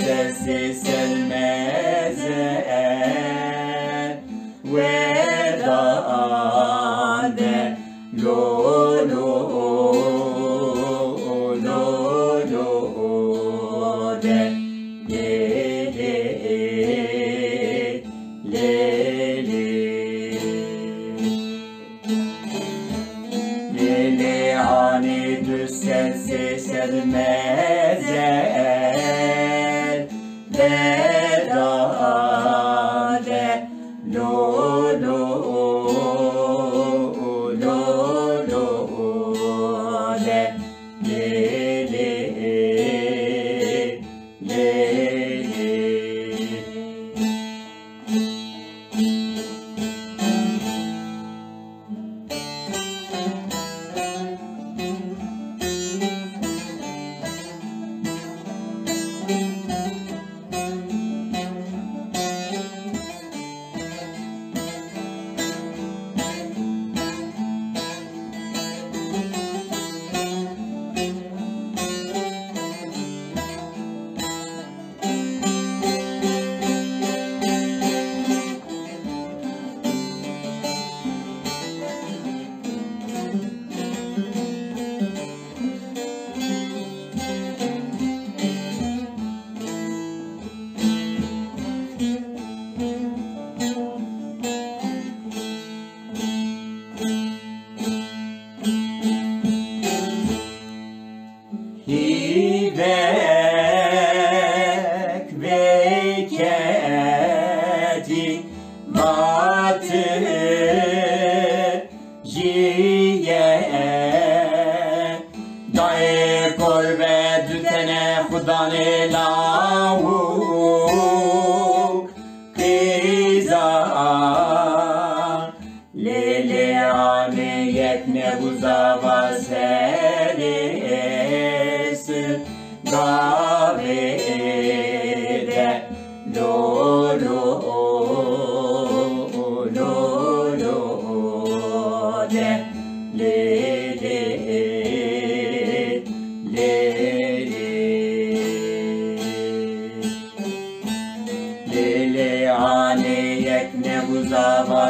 Sesi selmeze vedade lo lo lo lo de le le le le ani düz sesi selmeze vedade lo lo lo lo de le le le Hivek veketi batı jiye dae kor ve dütene Khudan-ı lahu kıza lele amiyet ne buzava seri Davide lo lo lo lo de le le le le le aniyet ne buzava